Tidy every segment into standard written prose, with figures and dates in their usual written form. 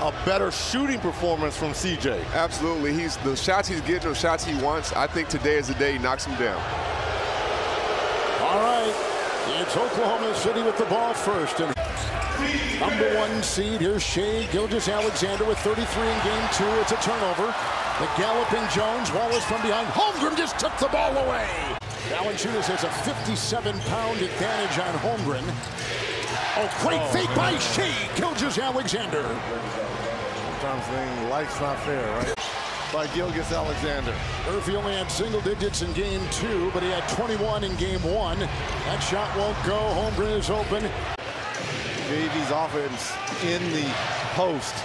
a better shooting performance from CJ. Absolutely. The shots he's getting, the shots he wants. I think today is the day he knocks them down. All right, it's Oklahoma City with the ball first. And #1 seed, here's Shai Gilgeous-Alexander with 33 in game 2. It's a turnover. The galloping Jones, Wallace from behind. Holmgren just took the ball away. Valanciunas has a 57-pound advantage on Holmgren. Oh, great fake by Shai Gilgeous-Alexander. Sometimes saying life's not fair, right? By Gilgeous-Alexander. Murphy only had single digits in game 2, but he had 21 in game 1. That shot won't go. Holmgren is open. JV's offense in the post.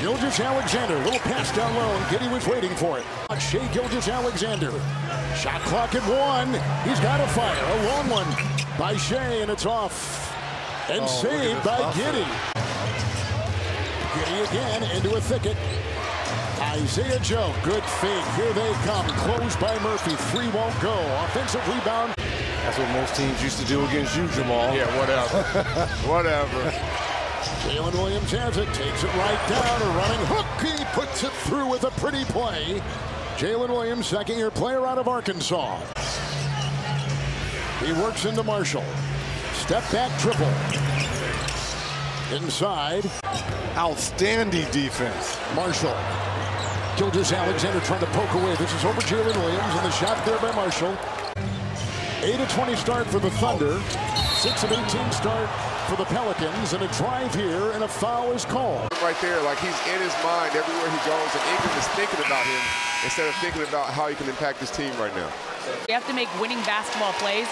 Gilgeous-Alexander, little pass down low, and Giddy was waiting for it. Shai Gilgeous-Alexander. Shot clock at 1. He's got to fire. A long one by Shai, and it's off. And saved by Giddy. Giddy again into a thicket. Isaiah Joe, good fake. Here they come. Closed by Murphy. 3 won't go. Offensive rebound. That's what most teams used to do against you, Jamal. Yeah, whatever. Whatever. Jalen Williams has it, takes it right down, a running hook. He puts it through with a pretty play. Jalen Williams, second-year player out of Arkansas. He works into Marshall. Step back triple. Inside. Outstanding defense. Marshall. Gilgeous-Alexander trying to poke away. This is over Jalen Williams, and the shot there by Marshall. 8-20 start for the Thunder. 6-18 start for the Pelicans, and a drive here, and a foul is called. Right there, like he's in his mind everywhere he goes, and Ingram is thinking about him instead of thinking about how he can impact his team right now. You have to make winning basketball plays.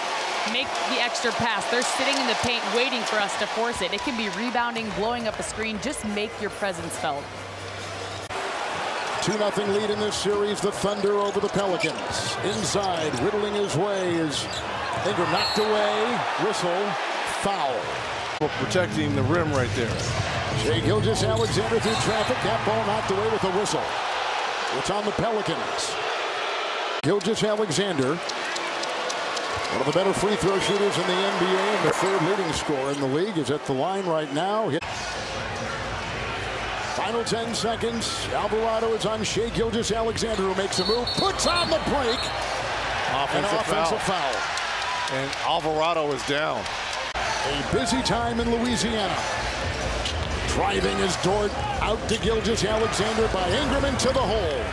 Make the extra pass. They're sitting in the paint waiting for us to force it. It can be rebounding, blowing up a screen. Just make your presence felt. 2-0 lead in this series. The Thunder over the Pelicans. Inside, whittling his way is Ingram, knocked away. Whistle, foul. Protecting the rim right there. Shai Gilgeous-Alexander through traffic. That ball knocked away with a whistle. It's on the Pelicans. Gilgeous-Alexander, one of the better free throw shooters in the NBA, and the 3rd leading scorer in the league, is at the line right now. Final 10 seconds. Alvarado is on Shai Gilgeous-Alexander, who makes a move, puts on the break. Offensive foul. And Alvarado is down. A busy time in Louisiana. Driving his Dort out to Gilgeous-Alexander by Ingram into the hole.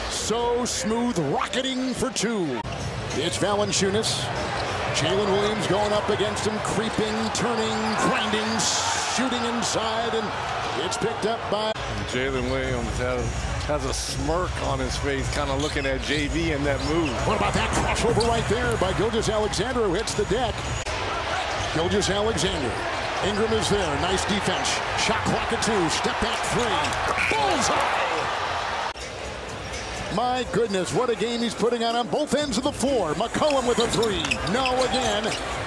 So smooth, rocketing for 2. It's Valanciunas. Jalen Williams going up against him, creeping, turning, grinding, shooting inside, and it's picked up by... Jalen Williams has a smirk on his face, kind of looking at JV in that move. What about that crossover right there by Gilgeous-Alexander, who hits the deck? Gilgeous-Alexander. Ingram is there. Nice defense. Shot clock at 2. Step back 3. Bullseye! My goodness, what a game he's putting on both ends of the floor. McCollum with a 3. No again.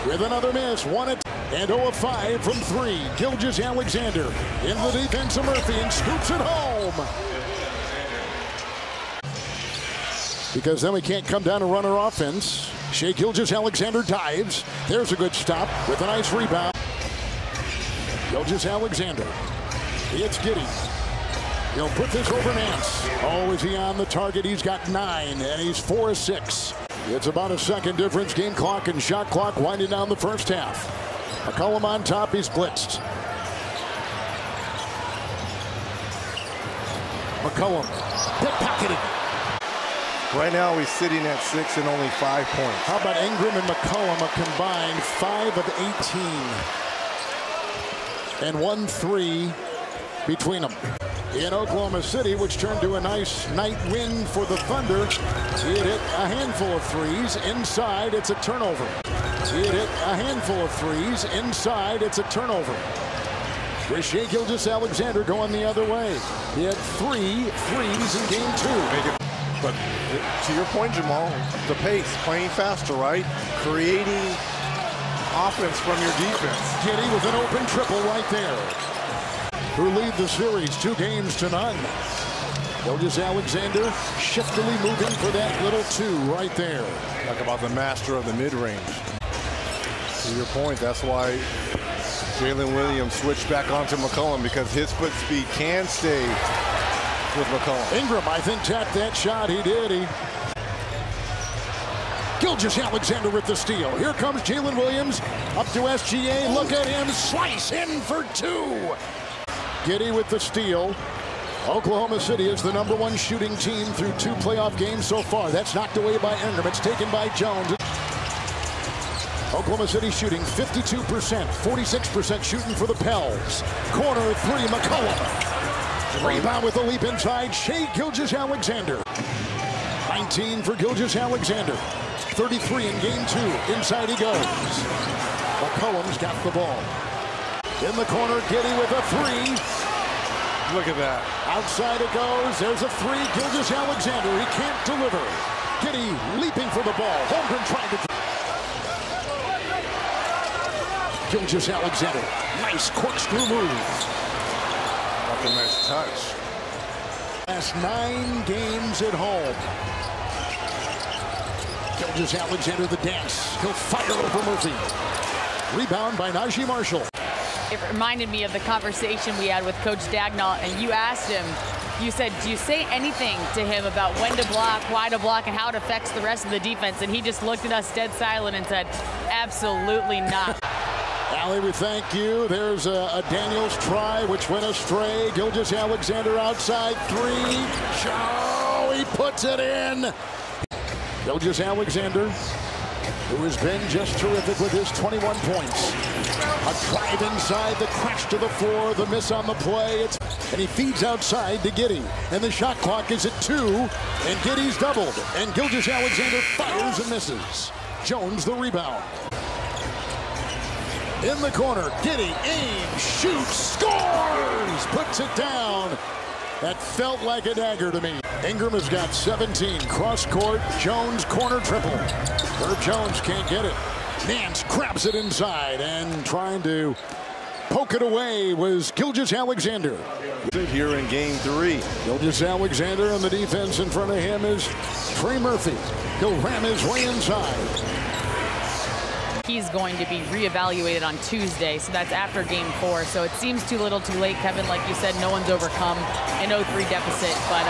With another miss. 1 and 0 of 5 from 3. Gilgeous-Alexander in the defense of Murphy and scoops it home. Because then we can't come down and run our offense. Shai Gilgeous-Alexander dives. There's a good stop with a nice rebound. Gilgeous-Alexander. It's Giddy. He'll put this over Nance. Oh, is he on the target? He's got 9, and he's 4 of 6. It's about a second difference. Game clock and shot clock winding down the first half. McCollum on top. He's blitzed. McCollum. Pickpocketed. Right now, he's sitting at 6 and only 5 points. How about Ingram and McCollum, a combined 5 of 18. And 1 3 between them. In Oklahoma City, which turned to a nice night win for the Thunder, he hit a handful of threes. Inside, it's a turnover. He hit a handful of threes. Inside, it's a turnover. With Shai Gilgeous-Alexander going the other way. He had 3 threes in game 2. But to your point, Jamal, the pace, playing faster, right? Creating offense from your defense. Giddy with an open triple right there. Who lead the series 2-0. Gilgeous-Alexander shiftily moving for that little 2 right there. Talk about the master of the mid-range. To your point, that's why Jalen Williams switched back onto McCollum because his foot speed can stay with McCollum. Ingram, I think, tapped that shot. He did. Gilgeous-Alexander with the steal. Here comes Jalen Williams up to SGA. Look at him slice in for two. Giddey with the steal. Oklahoma City is the #1 shooting team through 2 playoff games so far. That's knocked away by Ingram. It's taken by Jones. Oklahoma City shooting 52%, 46% shooting for the Pels. Corner 3, McCollum. Rebound with a leap inside, Shai Gilgeous-Alexander. 19 for Gilgeous-Alexander. 33 in game 2. Inside he goes. McCollum's got the ball. In the corner, Giddey with a 3. Look at that. Outside it goes. There's a 3. Gilgeous-Alexander. He can't deliver. Giddey leaping for the ball. Holmgren trying to. Gilgeous-Alexander. Nice corkscrew move. That's a nice touch. Last 9 games at home. Gilgeous-Alexander the dance. He'll fire over Murphy. Rebound by Najee Marshall. It reminded me of the conversation we had with Coach Dagnall, and you asked him, you said, do you say anything to him about when to block, why to block, and how it affects the rest of the defense? And he just looked at us dead silent and said, absolutely not. Allie, we thank you. There's a Daniels try, which went astray. Gilgeous-Alexander outside 3. Oh, he puts it in. Gilgeous-Alexander, who has been just terrific with his 21 points. A drive inside, the crash to the floor, the miss on the play. And he feeds outside to Giddey. And the shot clock is at 2. And Giddey's doubled. And Gilgeous-Alexander fires and misses. Jones the rebound. In the corner, Giddey aims, shoots, scores! Puts it down. That felt like a dagger to me. Ingram has got 17. Cross court, Jones corner triple. Herb Jones can't get it. Nance grabs it inside and trying to poke it away was Gilgeous-Alexander. Here in game 3. Gilgeous-Alexander and the defense in front of him is Trey Murphy. He'll ram his way inside. He's going to be reevaluated on Tuesday, so that's after game 4. So it seems too little too late, Kevin. Like you said, no one's overcome an 0-3 deficit, but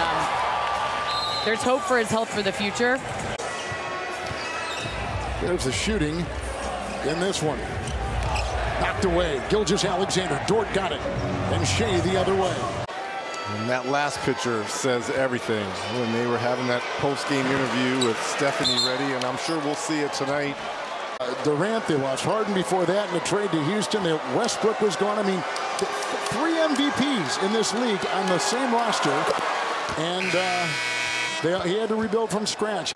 there's hope for his health for the future. There's the shooting in this one. Knocked away. Gilgeous-Alexander. Dort got it. And Shai the other way. And that last picture says everything. When they were having that post-game interview with Stephanie Reddy, and I'm sure we'll see it tonight. Durant, they lost Harden before that in a trade to Houston. Westbrook was gone. I mean, 3 MVPs in this league on the same roster. And he had to rebuild from scratch.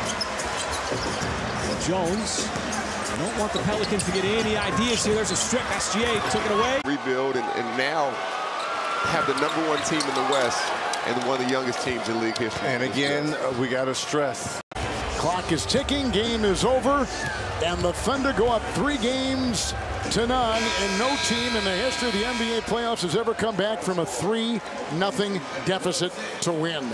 Jones, I don't want the Pelicans to get any ideas here. There's a strip. SGA took it away. Rebuild and now have the #1 team in the West and one of the youngest teams in league history. And again, we got to stress. Clock is ticking. Game is over. And the Thunder go up 3 games to none. And no team in the history of the NBA playoffs has ever come back from a 3-0 deficit to win.